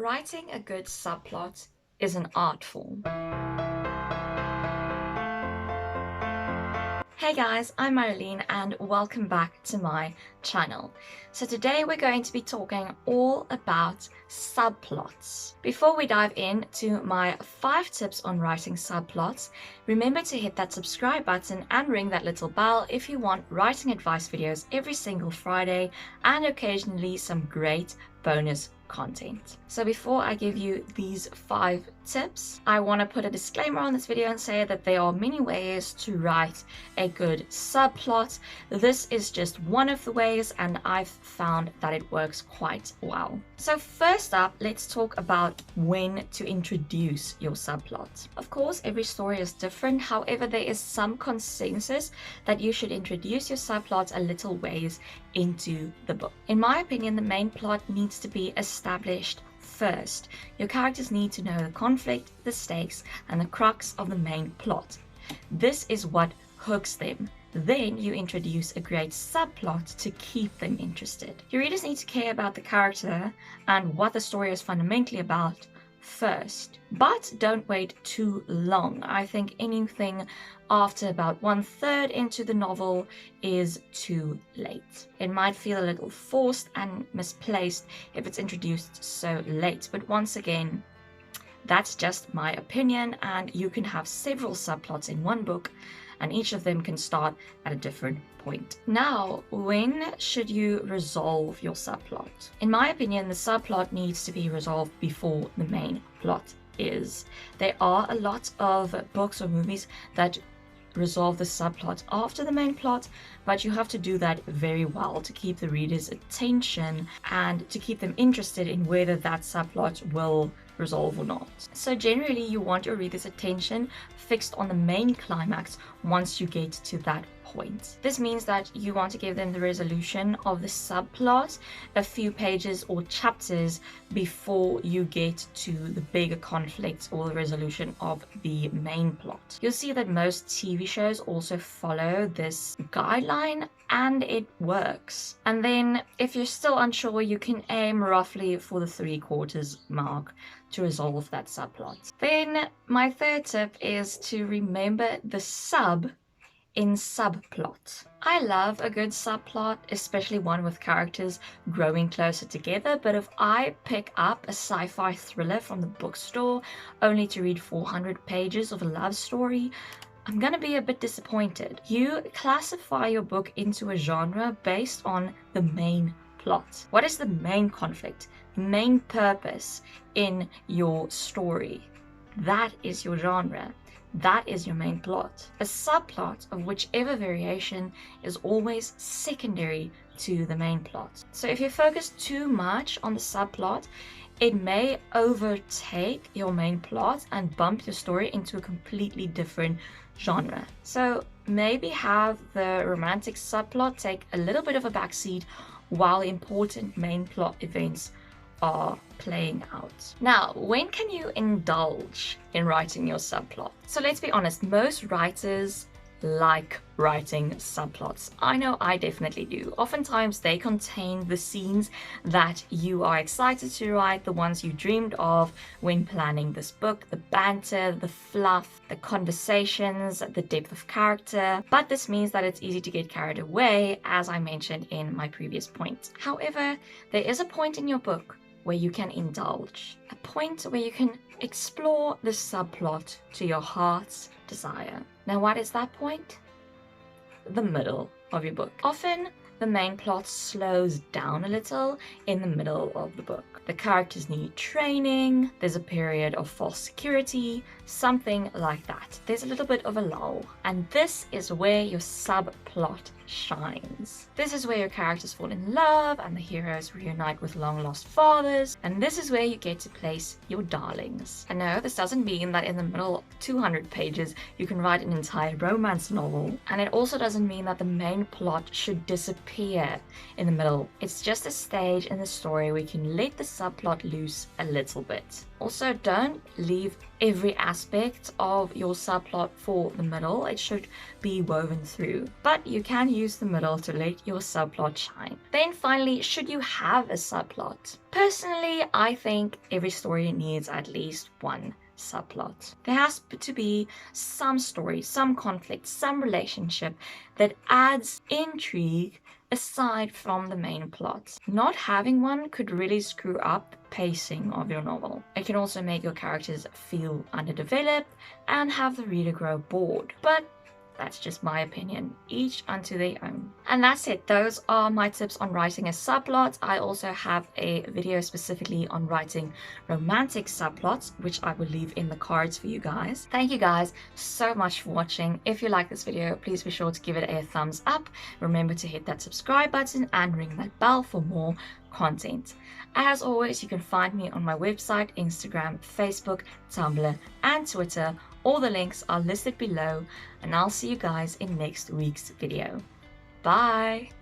Writing a good subplot is an art form. Hey guys, I'm Marilyn and welcome back to my channel. So today we're going to be talking all about subplots. Before we dive into my 5 tips on writing subplots, remember to hit that subscribe button and ring that little bell if you want writing advice videos every single Friday and occasionally some great bonus content. So before I give you these 5 tips, I want to put a disclaimer on this video and say that there are many ways to write a good subplot. This is just one of the ways and I've found that it works quite well. So first up, let's talk about when to introduce your subplot. Of course, every story is different. However, there is some consensus that you should introduce your subplot a little ways into the book. In my opinion, the main plot needs to be established first. Your characters need to know the conflict, the stakes, and the crux of the main plot. This is what hooks them. Then you introduce a great subplot to keep them interested. Your readers need to care about the character and what the story is fundamentally about first. But don't wait too long. I think anything after about 1/3 into the novel is too late. It might feel a little forced and misplaced if it's introduced so late, but once again, that's just my opinion, and you can have several subplots in one book and each of them can start at a different point. Now, when should you resolve your subplot? In my opinion, the subplot needs to be resolved before the main plot is. There are a lot of books or movies that resolve the subplot after the main plot, but you have to do that very well to keep the reader's attention and to keep them interested in whether that subplot will resolve or not. So generally you want your reader's attention fixed on the main climax once you get to that point. This means that you want to give them the resolution of the subplot a few pages or chapters before you get to the bigger conflict or the resolution of the main plot. You'll see that most TV shows also follow this guideline and it works. And then if you're still unsure, you can aim roughly for the 3/4 mark to resolve that subplot. Then my 3rd tip is to remember the sub in subplot. I love a good subplot, especially one with characters growing closer together, but if I pick up a sci-fi thriller from the bookstore only to read 400 pages of a love story, I'm gonna be a bit disappointed. You classify your book into a genre based on the main plot. What is the main conflict, the main purpose in your story? That is your genre. That is your main plot. A subplot of whichever variation is always secondary to the main plot. So if you focus too much on the subplot, it may overtake your main plot and bump your story into a completely different genre. So maybe have the romantic subplot take a little bit of a backseat while important main plot events are playing out. Now, when can you indulge in writing your subplot? So let's be honest, most writers like writing subplots. I know I definitely do. Oftentimes they contain the scenes that you are excited to write, the ones you dreamed of when planning this book, the banter, the fluff, the conversations, the depth of character. But this means that it's easy to get carried away, as I mentioned in my previous point. However, there is a point in your book where you can indulge, a point where you can explore the subplot to your heart's desire. Now, what is that point? The middle of your book. Often, the main plot slows down a little in the middle of the book. The characters need training, there's a period of false security, something like that. There's a little bit of a lull. And this is where your subplot shines. This is where your characters fall in love and the heroes reunite with long-lost fathers. And this is where you get to place your darlings. And no, this doesn't mean that in the middle of 200 pages you can write an entire romance novel. And it also doesn't mean that the main plot should disappear in the middle. It's just a stage in the story where you can let the subplot loose a little bit. Also, don't leave every aspect of your subplot for the middle. It should be woven through. But you can use the middle to let your subplot shine. Then finally, should you have a subplot? Personally, I think every story needs at least one subplot. There has to be some story, some conflict, some relationship that adds intrigue aside from the main plot. Not having one could really screw up the pacing of your novel. It can also make your characters feel underdeveloped and have the reader grow bored. But that's just my opinion, each unto their own. And that's it. Those are my tips on writing a subplot. I also have a video specifically on writing romantic subplots, which I will leave in the cards for you guys. Thank you guys so much for watching. If you like this video, please be sure to give it a thumbs up. Remember to hit that subscribe button and ring that bell for more content. As always, you can find me on my website, Instagram, Facebook, Tumblr, and Twitter. All the links are listed below, and I'll see you guys in next week's video. Bye!